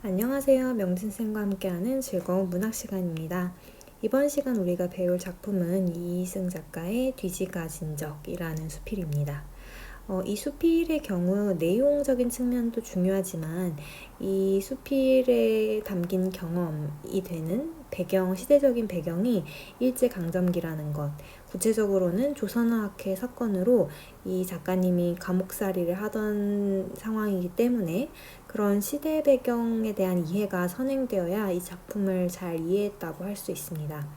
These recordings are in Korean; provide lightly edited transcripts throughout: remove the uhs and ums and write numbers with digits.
안녕하세요. 명진쌤과 함께하는 즐거운 문학 시간입니다. 이번 시간 우리가 배울 작품은 이희승 작가의 뒤지가 진적이라는 수필입니다. 이 수필의 경우 내용적인 측면도 중요하지만 이 수필에 담긴 경험이 되는 시대적인 배경이 일제강점기라는 것, 구체적으로는 조선어학회 사건으로 이 작가님이 감옥살이를 하던 상황이기 때문에 그런 시대 배경에 대한 이해가 선행되어야 이 작품을 잘 이해했다고 할 수 있습니다.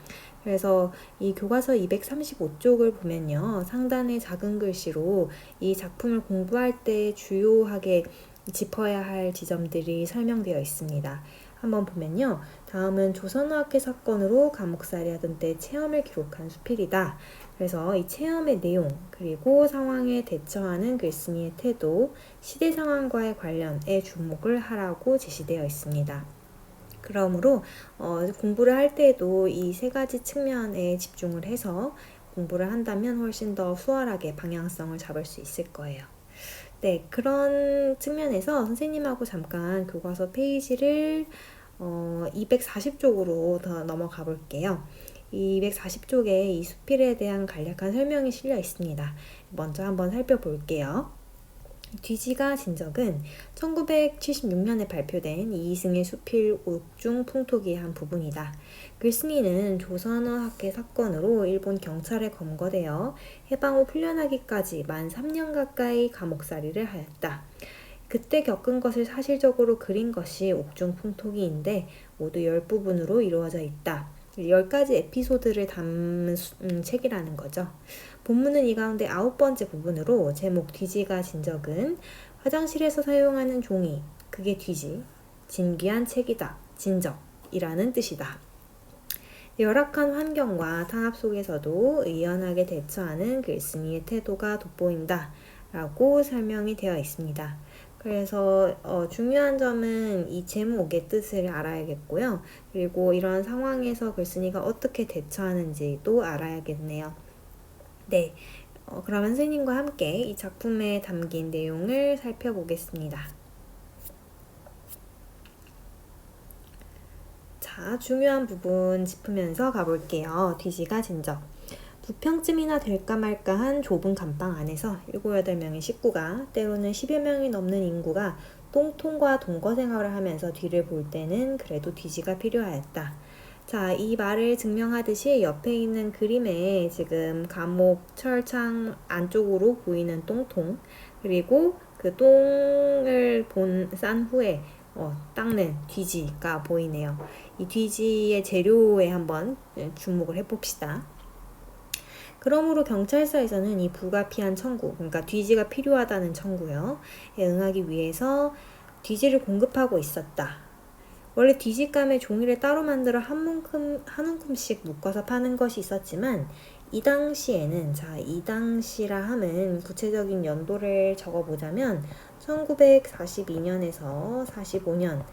그래서 이 교과서 235쪽을 보면요, 상단의 작은 글씨로 이 작품을 공부할 때 주요하게 짚어야 할 지점들이 설명되어 있습니다. 한번 보면요, 다음은 조선어학회 사건으로 감옥살이 하던 때 체험을 기록한 수필이다. 그래서 이 체험의 내용, 그리고 상황에 대처하는 글쓴이의 태도, 시대 상황과의 관련에 주목을 하라고 제시되어 있습니다. 그러므로 공부를 할 때도 이 세 가지 측면에 집중을 해서 공부를 한다면 훨씬 더 수월하게 방향성을 잡을 수 있을 거예요. 네, 그런 측면에서 선생님하고 잠깐 교과서 페이지를 240쪽으로 더 넘어가 볼게요. 이 240쪽에 이 수필에 대한 간략한 설명이 실려 있습니다. 먼저 한번 살펴볼게요. 뒤지가 진적은 1976년에 발표된 이희승의 수필 옥중 풍토기의 한 부분이다. 글쓴이는 조선어학회 사건으로 일본 경찰에 검거되어 해방 후 풀려나기까지 만 3년 가까이 감옥살이를 하였다. 그때 겪은 것을 사실적으로 그린 것이 옥중 풍토기인데 모두 10부분으로 이루어져 있다. 10가지 에피소드를 담은 책이라는 거죠. 본문은 이 가운데 9번째 부분으로 제목 뒤지가 진적은 화장실에서 사용하는 종이, 그게 뒤지, 진귀한 책이다, 진적이라는 뜻이다. 열악한 환경과 탄압 속에서도 의연하게 대처하는 글쓴이의 태도가 돋보인다 라고 설명이 되어 있습니다. 그래서 중요한 점은 이 제목의 뜻을 알아야겠고요. 그리고 이런 상황에서 글쓴이가 어떻게 대처하는지도 알아야겠네요. 네, 그러면 선생님과 함께 이 작품에 담긴 내용을 살펴보겠습니다. 자, 중요한 부분 짚으면서 가볼게요. 뒤지가 진적. 2평쯤이나 될까 말까 한 좁은 감방 안에서 7, 8명의 식구가, 때로는 10여 명이 넘는 인구가 똥통과 동거 생활을 하면서 뒤를 볼 때는 그래도 뒤지가 필요하였다. 자, 이 말을 증명하듯이 옆에 있는 그림에 지금 감옥 철창 안쪽으로 보이는 똥통, 그리고 그 똥을 싼 후에 닦는 뒤지가 보이네요. 이 뒤지의 재료에 한번 주목을 해봅시다. 그러므로 경찰서에서는 이 불가피한 청구, 그러니까 뒤지가 필요하다는 청구에 응하기 위해서 뒤지를 공급하고 있었다. 원래 뒤지감에 종이를 따로 만들어 한 움큼씩 묶어서 파는 것이 있었지만 이 당시에는, 이 당시라 함은 구체적인 연도를 적어보자면 1942년에서 45년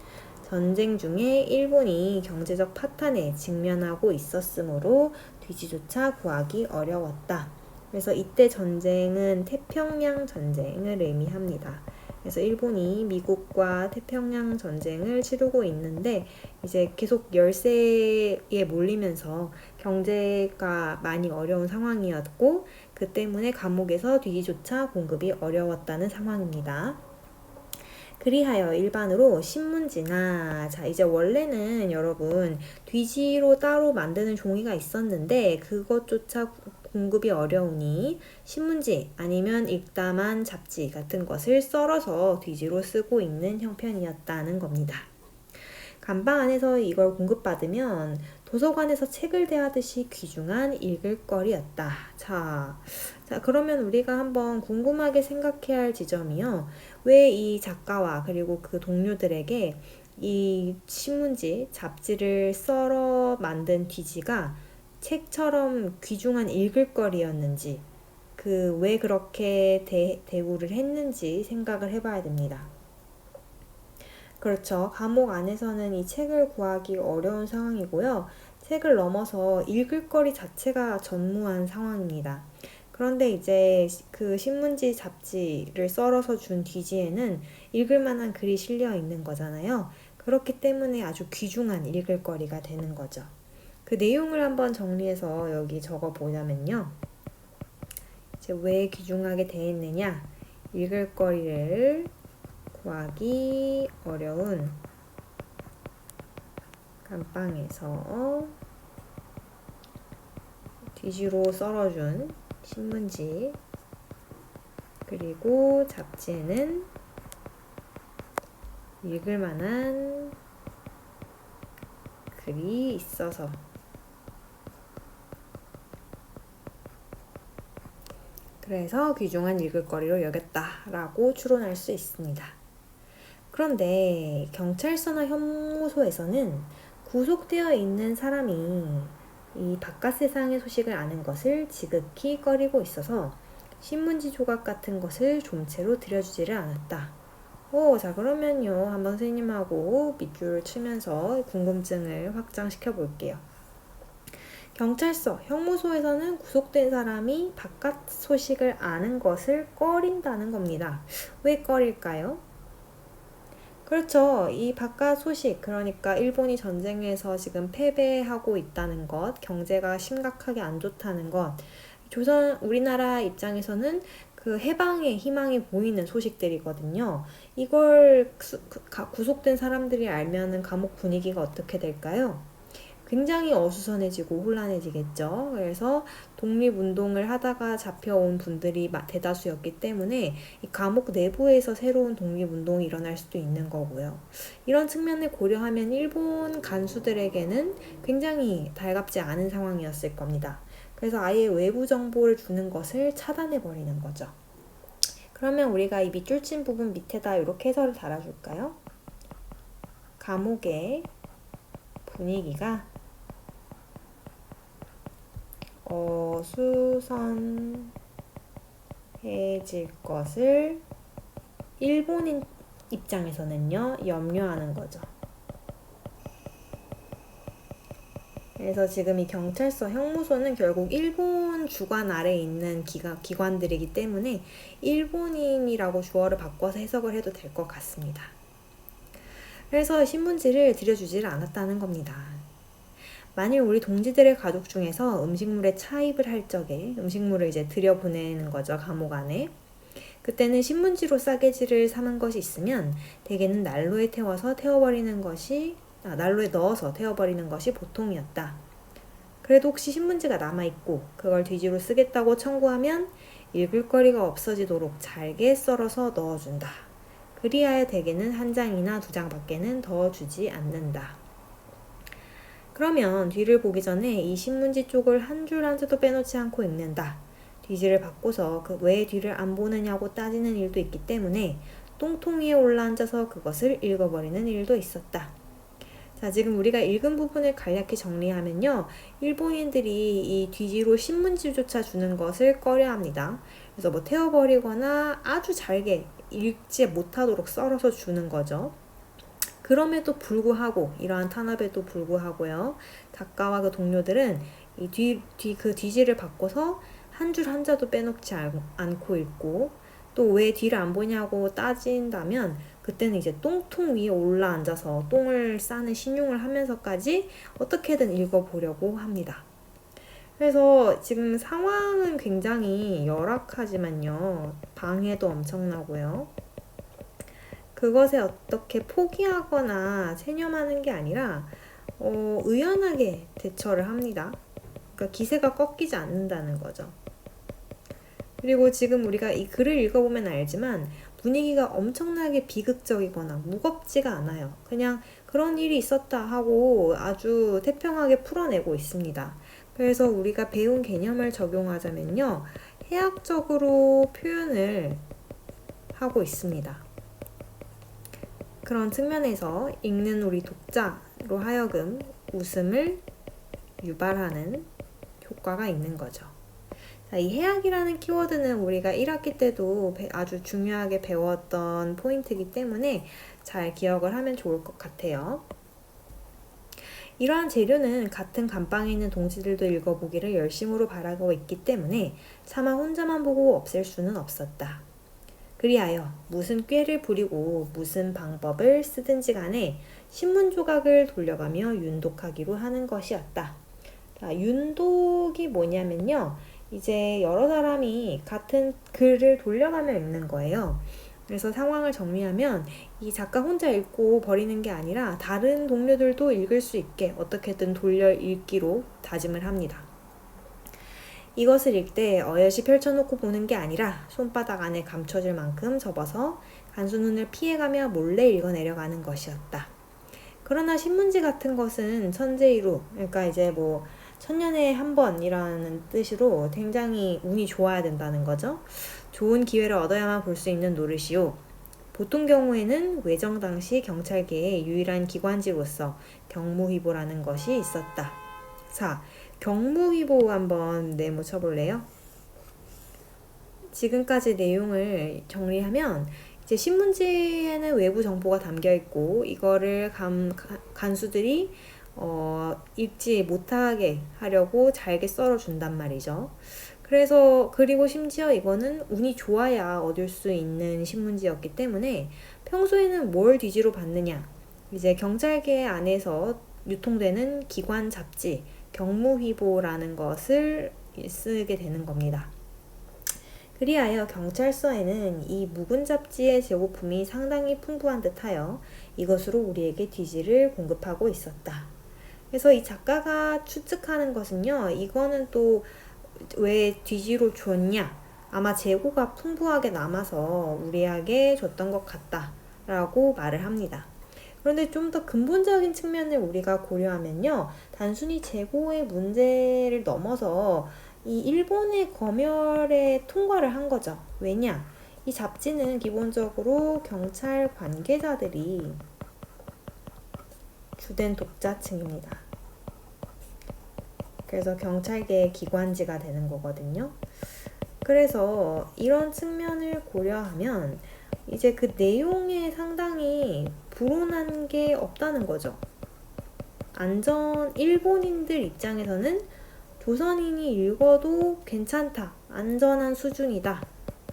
전쟁 중에 일본이 경제적 파탄에 직면하고 있었으므로 뒤지조차 구하기 어려웠다. 그래서 이때 전쟁은 태평양 전쟁을 의미합니다. 그래서 일본이 미국과 태평양 전쟁을 치르고 있는데 이제 계속 열세에 몰리면서 경제가 많이 어려운 상황이었고 그 때문에 감옥에서 뒤지조차 공급이 어려웠다는 상황입니다. 그리하여 일반으로 신문지나, 이제 원래는 여러분 뒤지로 따로 만드는 종이가 있었는데 그것조차 공급이 어려우니 신문지 아니면 읽다만 잡지 같은 것을 썰어서 뒤지로 쓰고 있는 형편이었다는 겁니다. 감방 안에서 이걸 공급받으면 도서관에서 책을 대하듯이 귀중한 읽을거리였다. 자, 그러면 우리가 한번 궁금하게 생각해야 할 지점이요. 왜 이 작가와 그리고 그 동료들에게 이 신문지, 잡지를 썰어 만든 뒤지가 책처럼 귀중한 읽을거리였는지, 왜 그렇게 대우를 했는지 생각을 해봐야 됩니다. 그렇죠. 감옥 안에서는 이 책을 구하기 어려운 상황이고요. 책을 넘어서 읽을 거리 자체가 전무한 상황입니다. 그런데 이제 그 신문지 잡지를 썰어서 준 뒤지에는 읽을 만한 글이 실려 있는 거잖아요. 그렇기 때문에 아주 귀중한 읽을거리가 되는 거죠. 그 내용을 한번 정리해서 여기 적어 보자면요. 이제 왜 귀중하게 되어 있느냐? 읽을거리를 구하기 어려운 감방에서 뒤지로 썰어준 신문지, 그리고 잡지에는 읽을 만한 글이 있어서 그래서 귀중한 읽을거리로 여겼다라고 추론할 수 있습니다. 그런데 경찰서나 형무소에서는 구속되어 있는 사람이 이 바깥 세상의 소식을 아는 것을 지극히 꺼리고 있어서 신문지 조각 같은 것을 좀채로 들여주지를 않았다. 자 그러면요 한번 선생님하고 밑줄 치면서 궁금증을 확장시켜 볼게요. 경찰서, 형무소에서는 구속된 사람이 바깥 소식을 아는 것을 꺼린다는 겁니다. 왜 꺼릴까요? 그렇죠. 이 바깥 소식, 그러니까 일본이 전쟁에서 지금 패배하고 있다는 것, 경제가 심각하게 안 좋다는 것, 우리나라 입장에서는 그 해방의 희망이 보이는 소식들이거든요. 이걸 구속된 사람들이 알면은 감옥 분위기가 어떻게 될까요? 굉장히 어수선해지고 혼란해지겠죠. 그래서 독립운동을 하다가 잡혀온 분들이 대다수였기 때문에 이 감옥 내부에서 새로운 독립운동이 일어날 수도 있는 거고요. 이런 측면을 고려하면 일본 간수들에게는 굉장히 달갑지 않은 상황이었을 겁니다. 그래서 아예 외부 정보를 주는 것을 차단해버리는 거죠. 그러면 우리가 이 밑줄 친 부분 밑에다 이렇게 해설을 달아줄까요? 감옥의 분위기가 어수선해질 것을 일본인 입장에서는요 염려하는 거죠. 그래서 지금 이 경찰서, 형무소는 결국 일본 주관 아래에 있는 기관들이기 때문에 일본인이라고 주어를 바꿔서 해석을 해도 될 것 같습니다. 그래서 신문지를 들여주지를 않았다는 겁니다. 만일 우리 동지들의 가족 중에서 음식물에 차입을 할 적에 음식물을 이제 들여보내는 거죠, 감옥 안에. 그때는 신문지로 싸개지를 삼은 것이 있으면 대개는 난로에 넣어서 태워버리는 것이 보통이었다. 그래도 혹시 신문지가 남아있고 그걸 뒤지로 쓰겠다고 청구하면 읽을 거리가 없어지도록 잘게 썰어서 넣어준다. 그리하여 대개는 한 장이나 두 장밖에는 더 주지 않는다. 그러면 뒤를 보기 전에 이 신문지 쪽을 한 줄 한 줄도 빼놓지 않고 읽는다. 뒤지를 바꿔서 왜 뒤를 안 보느냐고 따지는 일도 있기 때문에 똥통 위에 올라앉아서 그것을 읽어버리는 일도 있었다. 자, 지금 우리가 읽은 부분을 간략히 정리하면요. 일본인들이 이 뒤지로 신문지조차 주는 것을 꺼려합니다. 그래서 뭐 태워버리거나 아주 잘게 읽지 못하도록 썰어서 주는 거죠. 그럼에도 불구하고 이러한 탄압에도 불구하고요. 작가와 그 동료들은 이 그 뒤지를 바꿔서 한 줄 한자도 빼놓지 않고 읽고 또 왜 뒤를 안 보냐고 따진다면 그때는 이제 똥통 위에 올라앉아서 똥을 싸는 신용을 하면서까지 어떻게든 읽어보려고 합니다. 그래서 지금 상황은 굉장히 열악하지만요. 방해도 엄청나고요. 그것에 어떻게 포기하거나 체념하는 게 아니라 의연하게 대처를 합니다. 그러니까 기세가 꺾이지 않는다는 거죠. 그리고 지금 우리가 이 글을 읽어보면 알지만 분위기가 엄청나게 비극적이거나 무겁지가 않아요. 그냥 그런 일이 있었다 하고 아주 태평하게 풀어내고 있습니다. 그래서 우리가 배운 개념을 적용하자면요. 해학적으로 표현을 하고 있습니다. 그런 측면에서 읽는 우리 독자로 하여금 웃음을 유발하는 효과가 있는 거죠. 자, 이 해학이라는 키워드는 우리가 1학기 때도 아주 중요하게 배웠던 포인트이기 때문에 잘 기억을 하면 좋을 것 같아요. 이러한 재료는 같은 감방에 있는 동지들도 읽어보기를 열심으로 바라고 있기 때문에 차마 혼자만 보고 없앨 수는 없었다. 그리하여 무슨 꾀를 부리고 무슨 방법을 쓰든지 간에 신문 조각을 돌려가며 윤독하기로 하는 것이었다. 자, 윤독이 뭐냐면요. 이제 여러 사람이 같은 글을 돌려가며 읽는 거예요. 그래서 상황을 정리하면 이 작가 혼자 읽고 버리는 게 아니라 다른 동료들도 읽을 수 있게 어떻게든 돌려 읽기로 다짐을 합니다. 이것을 읽되 어여시 펼쳐놓고 보는 게 아니라 손바닥 안에 감춰질 만큼 접어서 간수눈을 피해가며 몰래 읽어내려가는 것이었다. 그러나 신문지 같은 것은 천재이루, 그러니까 이제 뭐 천년에 한 번이라는 뜻으로 굉장히 운이 좋아야 된다는 거죠. 좋은 기회를 얻어야만 볼 수 있는 노릇이요. 보통 경우에는 외정 당시 경찰계의 유일한 기관지로서 경무휘보라는 것이 있었다. 자, 경무휘보 한번 네모 쳐볼래요? 지금까지 내용을 정리하면 이제 신문지에는 외부 정보가 담겨 있고 이거를 간수들이 읽지 못하게 하려고 잘게 썰어준단 말이죠. 그리고 심지어 이거는 운이 좋아야 얻을 수 있는 신문지였기 때문에 평소에는 뭘 뒤지로 받느냐, 이제 경찰계 안에서 유통되는 기관 잡지 경무휘보라는 것을 쓰게 되는 겁니다. 그리하여 경찰서에는 이 묵은 잡지의 재고품이 상당히 풍부한 듯하여 이것으로 우리에게 뒤지를 공급하고 있었다. 그래서 이 작가가 추측하는 것은요, 이거는 또 왜 뒤지로 줬냐? 아마 재고가 풍부하게 남아서 우리에게 줬던 것 같다 라고 말을 합니다. 그런데 좀 더 근본적인 측면을 우리가 고려하면요, 단순히 재고의 문제를 넘어서 이 일본의 검열에 통과를 한 거죠. 왜냐? 이 잡지는 기본적으로 경찰 관계자들이 주된 독자층입니다. 그래서 경찰계의 기관지가 되는 거거든요. 그래서 이런 측면을 고려하면 이제 그 내용에 상당히 불온한 게 없다는 거죠. 일본인들 입장에서는 조선인이 읽어도 괜찮다, 안전한 수준이다,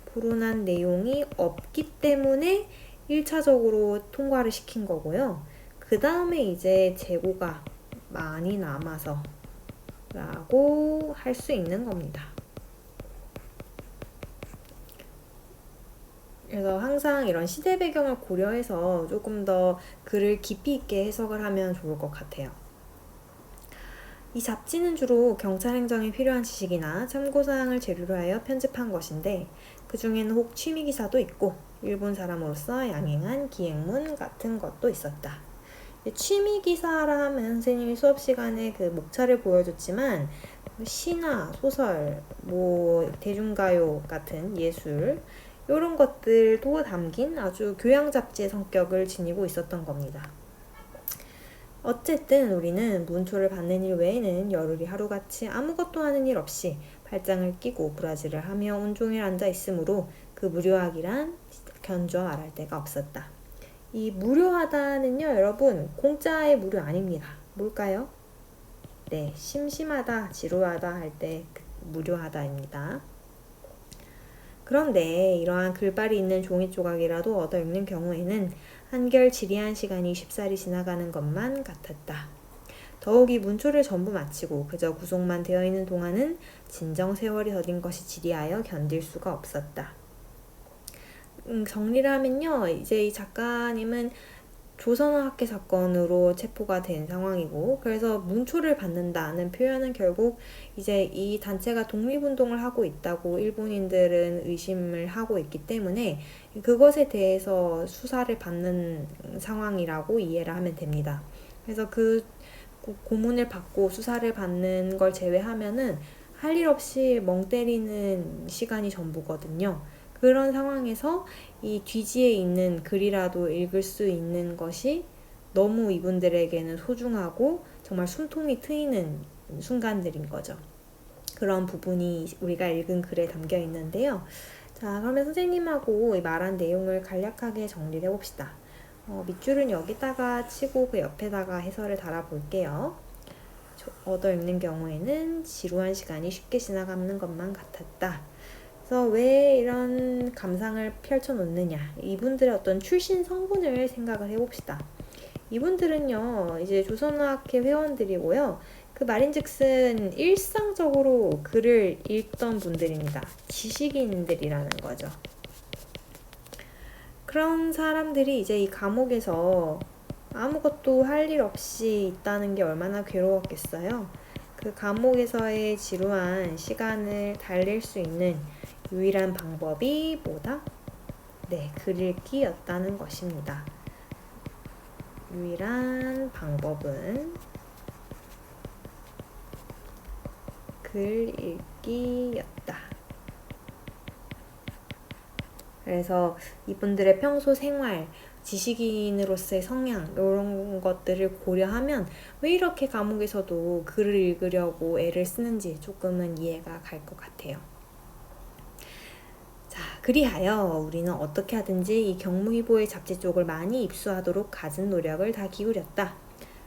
불온한 내용이 없기 때문에 1차적으로 통과를 시킨 거고요. 그 다음에 이제 재고가 많이 남아서 라고 할 수 있는 겁니다. 그래서 항상 이런 시대 배경을 고려해서 조금 더 글을 깊이 있게 해석을 하면 좋을 것 같아요. 이 잡지는 주로 경찰 행정에 필요한 지식이나 참고사항을 재료로 하여 편집한 것인데 그 중에는 혹 취미 기사도 있고 일본 사람으로서 양행한 기행문 같은 것도 있었다. 취미 기사라 하면 선생님이 수업 시간에 그 목차를 보여줬지만 시나 소설, 대중가요 같은 예술 이런 것들도 담긴 아주 교양 잡지의 성격을 지니고 있었던 겁니다. 어쨌든 우리는 문초를 받는 일 외에는 열흘이 하루같이 아무것도 하는 일 없이 발장을 끼고 브라질을 하며 온종일 앉아 있으므로 그 무료하기란 견줘 말할 데가 없었다. 이 무료하다는요, 여러분, 공짜의 무료 아닙니다. 뭘까요? 네, 심심하다, 지루하다 할 때 무료하다입니다. 그런데 이러한 글발이 있는 종이 조각이라도 얻어 읽는 경우에는 한결 지리한 시간이 쉽사리 지나가는 것만 같았다. 더욱이 문초를 전부 마치고 그저 구속만 되어 있는 동안은 진정 세월이 더딘 것이 지리하여 견딜 수가 없었다. 정리를 하면요, 이제 이 작가님은 조선어학회 사건으로 체포가 된 상황이고, 그래서 문초를 받는다는 표현은 결국 이제 이 단체가 독립운동을 하고 있다고 일본인들은 의심을 하고 있기 때문에 그것에 대해서 수사를 받는 상황이라고 이해를 하면 됩니다. 그래서 그 고문을 받고 수사를 받는 걸 제외하면은 할 일 없이 멍 때리는 시간이 전부거든요. 그런 상황에서 이 뒤지에 있는 글이라도 읽을 수 있는 것이 너무 이분들에게는 소중하고 정말 숨통이 트이는 순간들인 거죠. 그런 부분이 우리가 읽은 글에 담겨 있는데요. 자, 그러면 선생님하고 말한 내용을 간략하게 정리를 해봅시다. 밑줄은 여기다가 치고 그 옆에다가 해설을 달아볼게요. 얻어 읽는 경우에는 지루한 시간이 쉽게 지나가는 것만 같았다. 그래서 왜 이런 감상을 펼쳐놓느냐, 이분들의 어떤 출신 성분을 생각을 해봅시다. 이분들은요, 이제 조선어학회 회원들이고요. 그 말인즉슨 일상적으로 글을 읽던 분들입니다. 지식인들이라는 거죠. 그런 사람들이 이제 이 감옥에서 아무것도 할 일 없이 있다는 게 얼마나 괴로웠겠어요. 그 감옥에서의 지루한 시간을 달랠 수 있는 유일한 방법이 뭐다? 네, 글 읽기였다는 것입니다. 유일한 방법은 글 읽기였다. 그래서 이분들의 평소 생활, 지식인으로서의 성향 이런 것들을 고려하면 왜 이렇게 감옥에서도 글을 읽으려고 애를 쓰는지 조금은 이해가 갈 것 같아요. 자, 그리하여 우리는 어떻게 하든지 이 경무위보의 잡지 쪽을 많이 입수하도록 갖은 노력을 다 기울였다.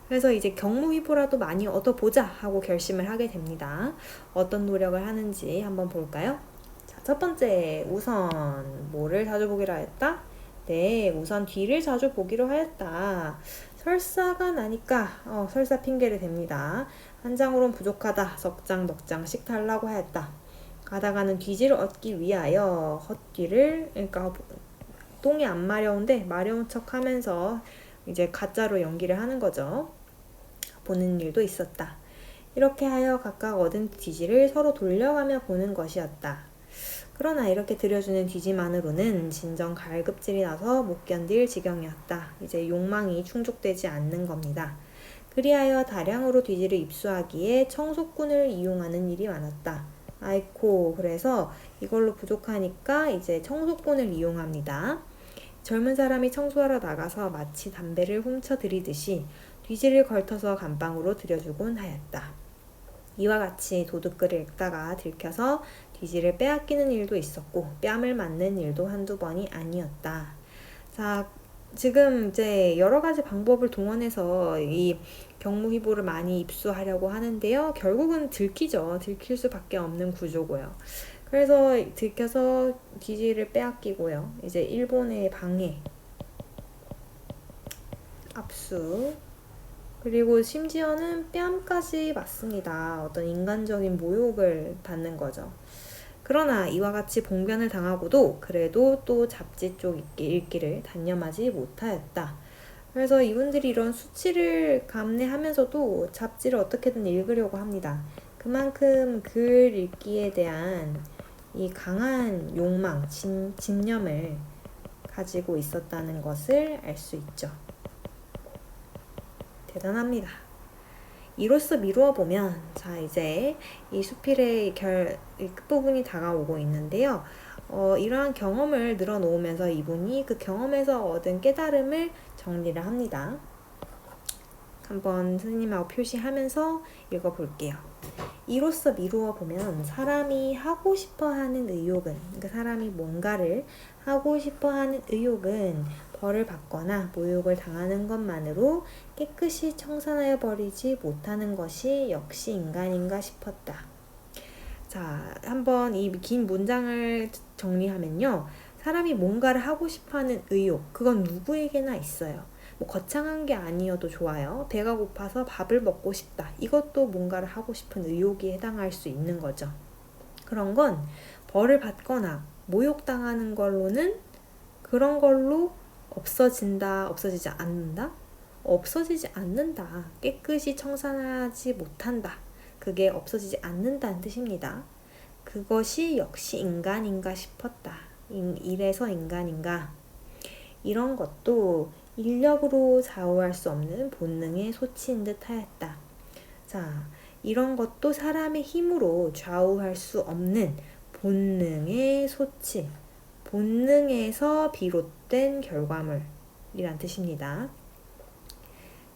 그래서 이제 경무위보라도 많이 얻어보자 하고 결심을 하게 됩니다. 어떤 노력을 하는지 한번 볼까요? 자, 첫 번째, 우선 뭐를 자주 보기로 하였다? 네, 우선 뒤를 자주 보기로 하였다. 설사가 나니까 설사 핑계를 댑니다. 한 장으로는 부족하다. 석 장, 넉 장씩 달라고 하였다. 가다가는 뒤지를 얻기 위하여 헛뒤를, 그러니까 똥이 안 마려운데 마려운 척 하면서 이제 가짜로 연기를 하는 거죠. 보는 일도 있었다. 이렇게 하여 각각 얻은 뒤지를 서로 돌려가며 보는 것이었다. 그러나 이렇게 들여주는 뒤지만으로는 진정 갈급질이 나서 못 견딜 지경이었다. 이제 욕망이 충족되지 않는 겁니다. 그리하여 다량으로 뒤지를 입수하기에 청소꾼을 이용하는 일이 많았다. 아이코, 그래서 이걸로 부족하니까 이제 청소꾼을 이용합니다. 젊은 사람이 청소하러 나가서 마치 담배를 훔쳐 들이듯이 뒤지를 걸터서 감방으로 들여주곤 하였다. 이와 같이 도둑글을 읽다가 들켜서 뒤지를 빼앗기는 일도 있었고 뺨을 맞는 일도 한두 번이 아니었다. 자, 지금 이제 여러 가지 방법을 동원해서 이 경무위보를 많이 입수하려고 하는데요. 결국은 들키죠. 들킬 수밖에 없는 구조고요. 그래서 들켜서 뒤지를 빼앗기고요. 이제 일본의 방해, 압수, 그리고 심지어는 뺨까지 맞습니다. 어떤 인간적인 모욕을 받는 거죠. 그러나 이와 같이 봉변을 당하고도 그래도 또 잡지 쪽 읽기를 단념하지 못하였다. 그래서 이분들이 이런 수치를 감내하면서도 잡지를 어떻게든 읽으려고 합니다. 그만큼 글 읽기에 대한 이 강한 욕망, 집념을 가지고 있었다는 것을 알 수 있죠. 대단합니다. 이로써 미루어 보면, 자, 이제 이 수필의 끝부분이 다가오고 있는데요. 이러한 경험을 늘어놓으면서 이분이 그 경험에서 얻은 깨달음을 정리를 합니다. 한번 선생님하고 표시하면서 읽어볼게요. 이로써 미루어 보면 사람이 하고 싶어하는 의욕은, 그러니까 사람이 뭔가를 하고 싶어하는 의욕은 벌을 받거나 모욕을 당하는 것만으로 깨끗이 청산하여 버리지 못하는 것이 역시 인간인가 싶었다. 자, 한번 이 긴 문장을 정리하면요. 사람이 뭔가를 하고 싶어하는 의욕, 그건 누구에게나 있어요. 뭐 거창한 게 아니어도 좋아요. 배가 고파서 밥을 먹고 싶다. 이것도 뭔가를 하고 싶은 의욕에 해당할 수 있는 거죠. 그런 건 벌을 받거나 모욕당하는 걸로는 그런 걸로 없어진다, 없어지지 않는다? 없어지지 않는다. 깨끗이 청산하지 못한다. 그게 없어지지 않는다는 뜻입니다. 그것이 역시 인간인가 싶었다. 이래서 인간인가? 이런 것도 인력으로 좌우할 수 없는 본능의 소치인 듯 하였다. 자, 이런 것도 사람의 힘으로 좌우할 수 없는 본능의 소치, 본능에서 비롯된 결과물이란 뜻입니다.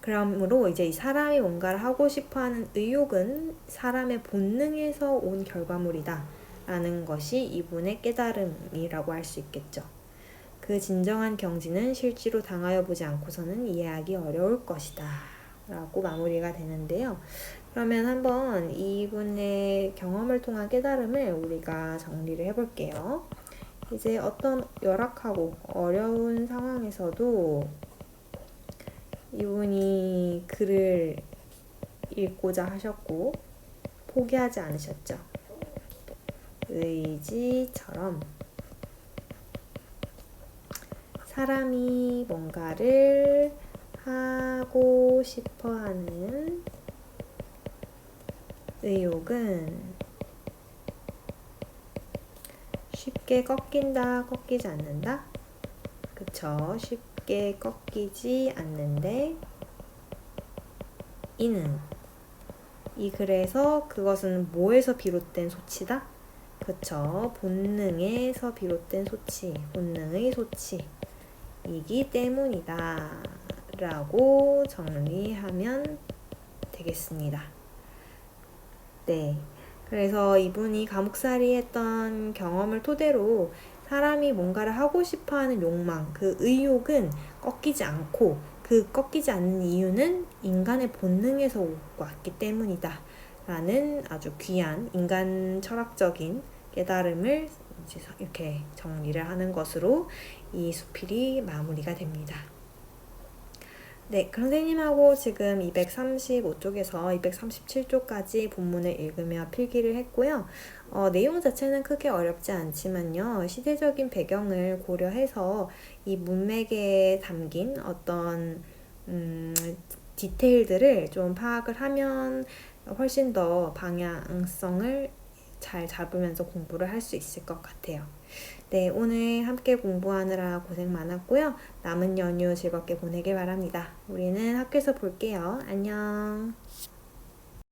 그러므로 이제 이 사람이 뭔가를 하고 싶어하는 의욕은 사람의 본능에서 온 결과물이다 라는 것이 이분의 깨달음이라고 할 수 있겠죠. 그 진정한 경지는 실제로 당하여 보지 않고서는 이해하기 어려울 것이다 라고 마무리가 되는데요. 그러면 한번 이분의 경험을 통한 깨달음을 우리가 정리를 해볼게요. 이제 어떤 열악하고 어려운 상황에서도 이분이 글을 읽고자 하셨고 포기하지 않으셨죠. 의지처럼 사람이 뭔가를 하고 싶어 하는 의욕은 쉽게 꺾인다, 꺾이지 않는다? 그쵸. 쉽게 꺾이지 않는데, 이 글에서 그것은 뭐에서 비롯된 소치다? 그쵸. 본능에서 비롯된 소치, 본능의 소치이기 때문이다. 라고 정리하면 되겠습니다. 네. 그래서 이분이 감옥살이 했던 경험을 토대로 사람이 뭔가를 하고 싶어 하는 욕망, 그 의욕은 꺾이지 않고 그 꺾이지 않는 이유는 인간의 본능에서 왔기 때문이다. 라는 아주 귀한 인간 철학적인 깨달음을 이제 이렇게 정리를 하는 것으로 이 수필이 마무리가 됩니다. 네, 선생님하고 지금 235쪽에서 237쪽까지 본문을 읽으며 필기를 했고요. 내용 자체는 크게 어렵지 않지만요. 시대적인 배경을 고려해서 이 문맥에 담긴 어떤 디테일들을 좀 파악을 하면 훨씬 더 방향성을 잘 잡으면서 공부를 할 수 있을 것 같아요. 네, 오늘 함께 공부하느라 고생 많았고요. 남은 연휴 즐겁게 보내길 바랍니다. 우리는 학교에서 볼게요. 안녕.